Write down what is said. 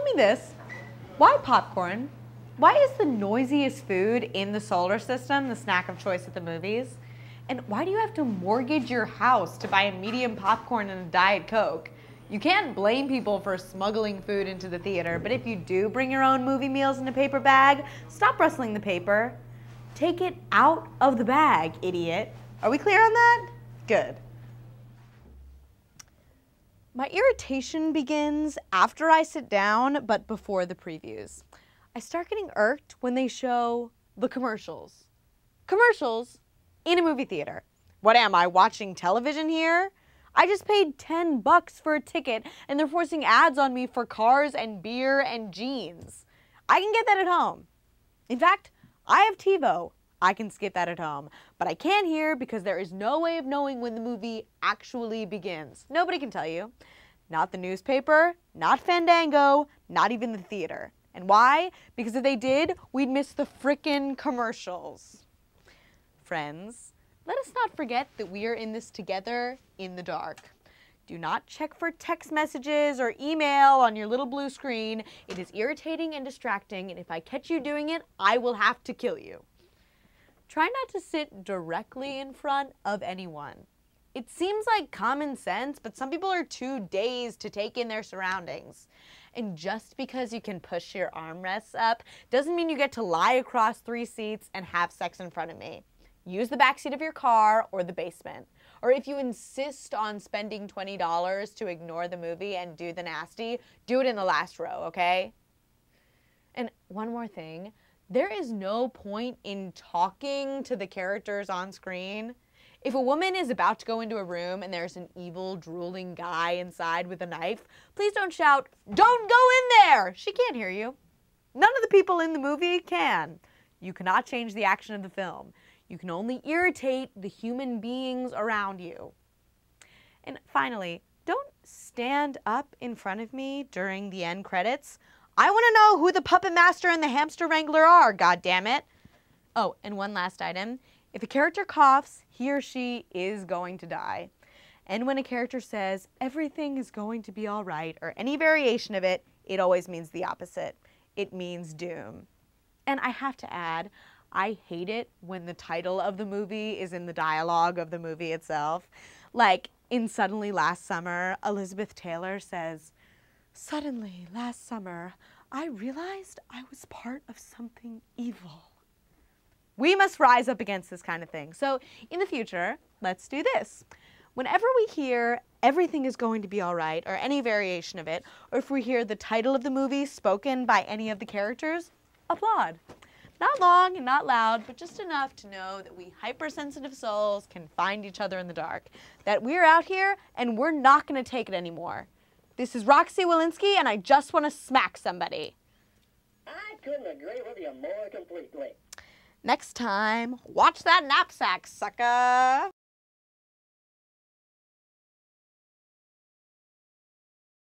me this. Why popcorn? Why is the noisiest food in the solar system the snack of choice at the movies? And why do you have to mortgage your house to buy a medium popcorn and a Diet Coke? You can't blame people for smuggling food into the theater, but if you do bring your own movie meals in a paper bag, stop rustling the paper. Take it out of the bag, idiot. Are we clear on that? Good. My irritation begins after I sit down, but before the previews. I start getting irked when they show the commercials. Commercials in a movie theater. What am I, watching television here? I just paid $10 for a ticket and they're forcing ads on me for cars and beer and jeans. I can get that at home. In fact, I have TiVo. I can skip that at home. But I can't here because there is no way of knowing when the movie actually begins. Nobody can tell you. Not the newspaper, not Fandango, not even the theater. And why? Because if they did, we'd miss the frickin' commercials. Friends, let us not forget that we are in this together in the dark. Do not check for text messages or email on your little blue screen. It is irritating and distracting, and if I catch you doing it, I will have to kill you. Try not to sit directly in front of anyone. It seems like common sense, but some people are too dazed to take in their surroundings. And just because you can push your armrests up doesn't mean you get to lie across 3 seats and have sex in front of me. Use the backseat of your car or the basement. Or if you insist on spending $20 to ignore the movie and do the nasty, do it in the last row, okay? And one more thing. There is no point in talking to the characters on screen. If a woman is about to go into a room and there's an evil, drooling guy inside with a knife, please don't shout, "Don't go in there!" She can't hear you. None of the people in the movie can. You cannot change the action of the film. You can only irritate the human beings around you. And finally, don't stand up in front of me during the end credits. I want to know who the puppet master and the hamster wrangler are, goddammit. Oh, and one last item. If a character coughs, he or she is going to die. And when a character says, "everything is going to be all right," or any variation of it, it always means the opposite. It means doom. And I have to add, I hate it when the title of the movie is in the dialogue of the movie itself. Like in Suddenly Last Summer, Elizabeth Taylor says, "Suddenly, last summer, I realized I was part of something evil." We must rise up against this kind of thing. So in the future, let's do this. Whenever we hear "everything is going to be all right," or any variation of it, or if we hear the title of the movie spoken by any of the characters, applaud. Not long and not loud, but just enough to know that we hypersensitive souls can find each other in the dark. That we're out here and we're not going to take it anymore. This is Roxie Wollinsky, and I just want to smack somebody. I couldn't agree with you more completely. Next time, watch that knapsack, sucker.